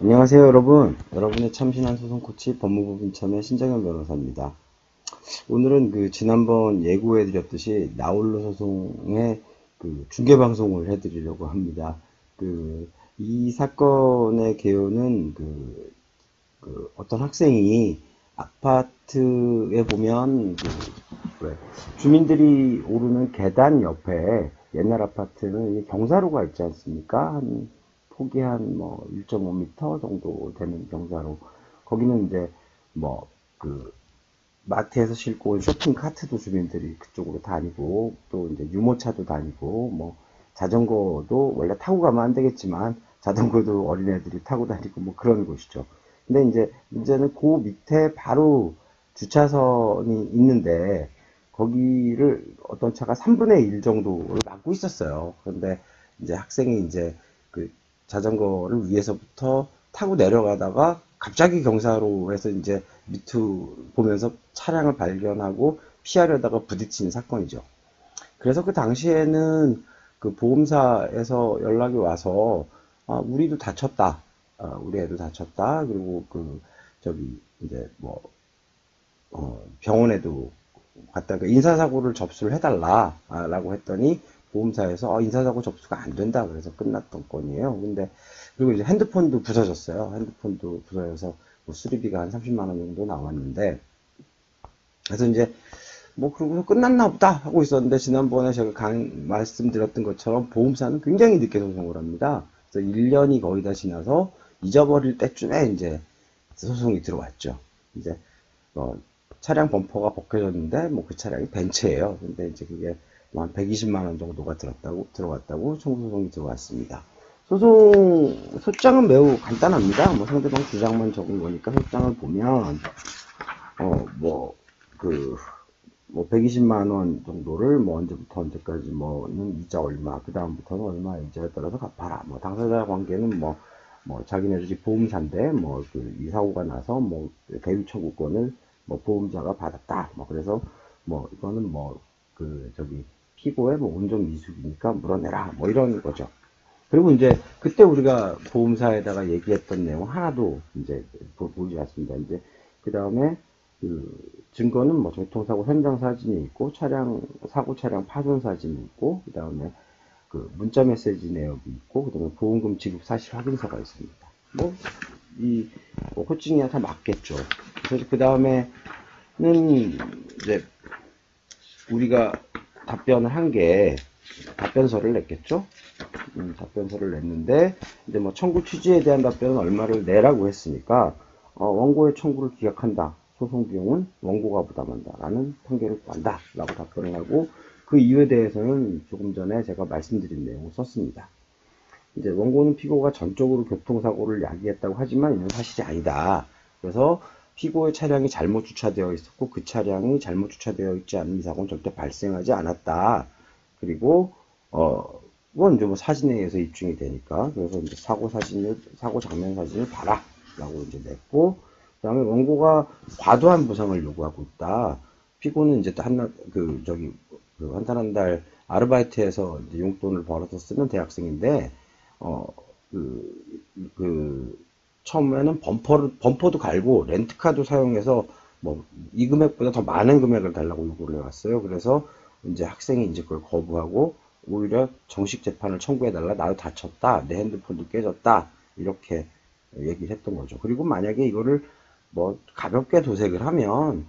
안녕하세요, 여러분. 여러분의 참신한 소송 코치 법무부 분참의 신정현 변호사입니다. 오늘은 지난번 예고해드렸듯이 나홀로 소송의 중계 방송을 해드리려고 합니다. 이 사건의 개요는 어떤 학생이 아파트에 보면 주민들이 오르는 계단 옆에 옛날 아파트는 경사로가 있지 않습니까? 폭이 한 1.5m 정도 되는 경사로. 거기는 이제 뭐 그 마트에서 싣고 온 쇼핑 카트도 주민들이 그쪽으로 다니고, 또 이제 유모차도 다니고, 자전거도 원래 타고 가면 안 되겠지만 자전거도 어린애들이 타고 다니고 그런 곳이죠. 근데 이제 문제는 그 밑에 바로 주차선이 있는데 거기를 어떤 차가 3분의 1 정도를 막고 있었어요. 그런데 이제 학생이 이제 그 자전거를 위에서부터 타고 내려가다가 갑자기 경사로에서 이제 밑으로 보면서 차량을 발견하고 피하려다가 부딪힌 사건이죠. 그래서 그 당시에는 그 보험사에서 연락이 와서 우리도 다쳤다. 우리 애도 다쳤다. 그리고 저기 이제 병원에도 갔다가 인사사고를 접수를 해달라라고 했더니 보험사에서 인사사고 접수가 안 된다 그래서 끝났던 건이에요. 근데 그리고 이제 핸드폰도 부서졌어요. 핸드폰도 부서져서 수리비가 한 30만 원 정도 나왔는데, 그래서 이제 그러고서 끝났나 보다 하고 있었는데, 지난번에 제가 말씀드렸던 것처럼 보험사는 굉장히 늦게 소송을 합니다. 그래서 1년이 거의 다 지나서 잊어버릴 때쯤에 이제 소송이 들어왔죠. 이제 차량 범퍼가 벗겨졌는데 그 차량이 벤츠예요. 근데 이제 그게 한 120만 원 정도가 들어갔다고 청구소송이 들어왔습니다. 소장은 매우 간단합니다. 상대방 주장만 적은 거니까 소장을 보면 어, 뭐, 120만 원 정도를 언제부터 언제까지 이자 얼마, 그 다음부터는 얼마 이자에 따라서 갚아라. 당사자 관계는 자기네들이 보험사인데, 이 사고가 나서 대위 청구권을 보험자가 받았다. 그래서 이거는 피고의 온전 미숙이니까 물어내라. 이런 거죠. 그리고 이제 그때 우리가 보험사에다가 얘기했던 내용 하나도 이제 보지 않습니다. 이제 그 다음에 증거는 교통사고 현장 사진이 있고 사고 차량 파손 사진이 있고, 그 다음에 문자 메시지 내역이 있고, 그 다음에 보험금 지급 사실 확인서가 있습니다. 호칭이 다 맞겠죠. 그래서 그 다음에는 이제 우리가 답변을 한 게 답변서를 냈겠죠. 답변서를 냈는데 이제 청구 취지에 대한 답변은 얼마를 내라고 했으니까 원고의 청구를 기각한다. 소송 비용은 원고가 부담한다. 라는 판결을 한다. 라고 답변을 하고, 그 이유에 대해서는 조금 전에 제가 말씀드린 내용을 썼습니다. 이제 원고는 피고가 전적으로 교통사고를 야기했다고 하지만 이는 사실이 아니다. 그래서 피고의 차량이 잘못 주차되어 있었고 그 차량이 잘못 주차되어 있지 않은 이 사고는 절대 발생하지 않았다. 그리고 그건 이제 사진에 의해서 입증이 되니까, 그래서 이제 사고 장면 사진을 봐라 라고 이제 냈고, 그 다음에 원고가 과도한 보상을 요구하고 있다. 피고는 이제 한 달 한 달 아르바이트해서 이제 용돈을 벌어서 쓰는 대학생인데, 처음에는 범퍼도 갈고 렌트카도 사용해서 이 금액보다 더 많은 금액을 달라고 요구를 해왔어요. 그래서 이제 학생이 이제 그걸 거부하고 오히려 정식 재판을 청구해달라. 나도 다쳤다. 내 핸드폰도 깨졌다. 이렇게 얘기를 했던 거죠. 그리고 만약에 이거를 가볍게 도색을 하면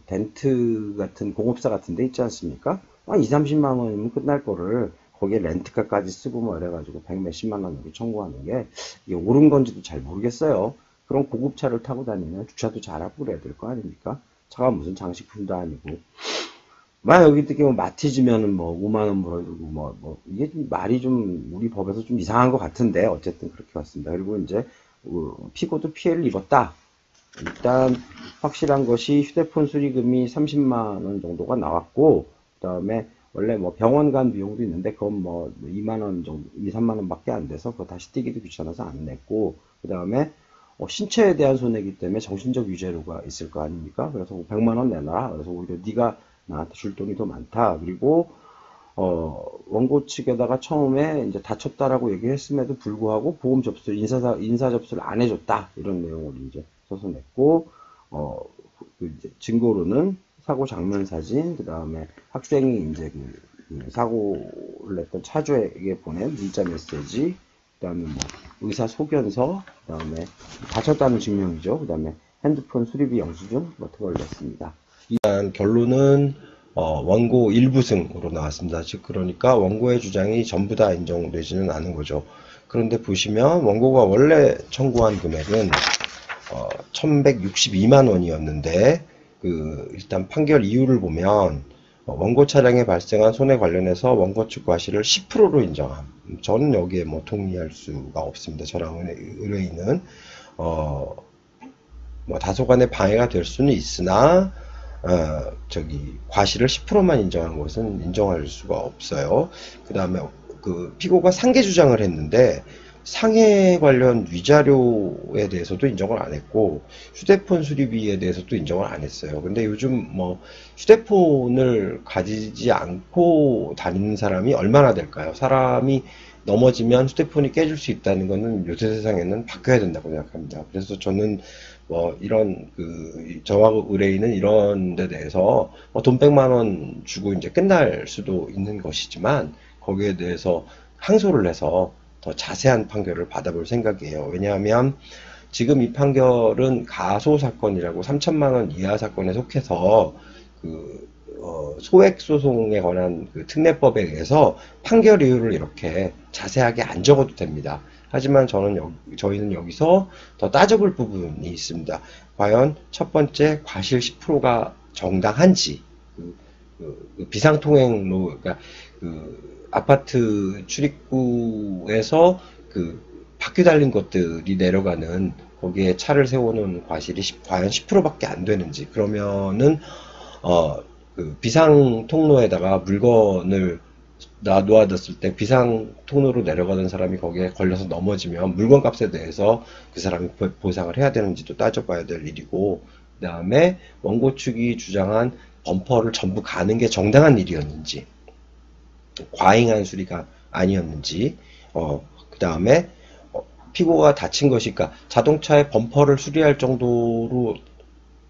덴트 같은 공업사 같은 데 있지 않습니까? 2, 30만 원이면 끝날 거를 거기에 렌트카까지 쓰고 이래가지고 100 몇십만 원으로 청구하는 게 이게 옳은 건지도 잘 모르겠어요. 그런 고급차를 타고 다니면 주차도 잘하고 그래야 될 거 아닙니까? 차가 무슨 장식품도 아니고. 여기 특히 마티즈면은 5만 원 물어주고 이게 좀 말이 좀 우리 법에서 좀 이상한 것 같은데 어쨌든 그렇게 왔습니다. 그리고 이제 피고도 피해를 입었다. 일단 확실한 것이 휴대폰 수리금이 30만 원 정도가 나왔고, 그 다음에 원래 병원 간 비용도 있는데 그건 2만 원 정도, 2, 3만 원밖에 안 돼서 그거 다시 떼기도 귀찮아서 안 냈고, 그 다음에 신체에 대한 손해이기 때문에 정신적 유죄료가 있을 거 아닙니까? 그래서 100만 원 내놔라. 그래서 오히려 네가 나한테 줄 돈이 더 많다. 그리고 원고 측에다가 처음에 이제 다쳤다라고 얘기했음에도 불구하고 보험 접수, 인사 접수를 안 해줬다. 이런 내용을 이제 써서 냈고, 이제 증거로는 사고 장면 사진, 그 다음에 학생이 이제 그 사고를 냈던 차주에게 보낸 문자 메시지, 그 다음에 뭐 의사 소견서, 그 다음에 다쳤다는 증명이죠. 그 다음에 핸드폰 수리비 영수증 같은 걸 냈습니다. 일단 결론은 원고 일부승으로 나왔습니다. 즉 그러니까 원고의 주장이 전부 다 인정되지는 않은 거죠. 그런데 보시면 원고가 원래 청구한 금액은 1162만 원이었는데 일단 판결 이유를 보면 원고 차량에 발생한 손해 관련해서 원고 측 과실을 10%로 인정함. 저는 여기에 뭐 동의할 수가 없습니다. 저랑 의뢰인은 뭐 다소간의 방해가 될 수는 있으나 과실을 10%만 인정한 것은 인정할 수가 없어요. 그 다음에 피고가 상계 주장을 했는데 상해 관련 위자료에 대해서도 인정을 안 했고 휴대폰 수리비에 대해서도 인정을 안 했어요. 근데 요즘 뭐 휴대폰을 가지지 않고 다니는 사람이 얼마나 될까요? 사람이 넘어지면 휴대폰이 깨질 수 있다는 것은 요새 세상에는 바뀌어야 된다고 생각합니다. 그래서 저는 뭐 이런 저와 의뢰인은 이런 데 대해서 돈 100만 원 주고 이제 끝날 수도 있는 것이지만 거기에 대해서 항소를 해서 더 자세한 판결을 받아볼 생각이에요. 왜냐하면 지금 이 판결은 가소 사건이라고 3천만 원 이하 사건에 속해서 소액 소송에 관한 특례법에 의해서 판결 이유를 이렇게 자세하게 안 적어도 됩니다. 하지만 저희는 여기서 더 따져볼 부분이 있습니다. 과연 첫 번째 과실 10%가 정당한지, 비상통행로, 그러니까 아파트 출입구에서 바퀴 달린 것들이 내려가는 거기에 차를 세워놓은 과실이 과연 10%밖에 안 되는지, 그러면은 비상 통로에다가 물건을 놓아뒀을 때 비상 통로로 내려가던 사람이 거기에 걸려서 넘어지면 물건 값에 대해서 그 사람이 보상을 해야 되는지도 따져봐야 될 일이고, 그 다음에 원고 측이 주장한 범퍼를 전부 가는 게 정당한 일이었는지, 과잉한 수리가 아니었는지, 그 다음에 피고가 다친 것이, 그러니까 자동차의 범퍼를 수리할 정도로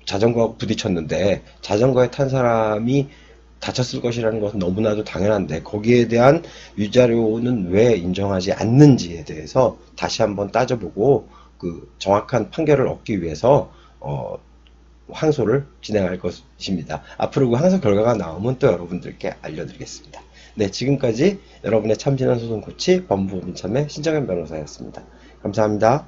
자전거하고 부딪혔는데 자전거에 탄 사람이 다쳤을 것이라는 것은 너무나도 당연한데 거기에 대한 위자료는 왜 인정하지 않는지에 대해서 다시 한번 따져보고 정확한 판결을 얻기 위해서 항소를 진행할 것입니다. 앞으로 항소 결과가 나오면 또 여러분들께 알려드리겠습니다. 네, 지금까지 여러분의 참신한 소송 코치 법무법인참의 신정현 변호사였습니다. 감사합니다.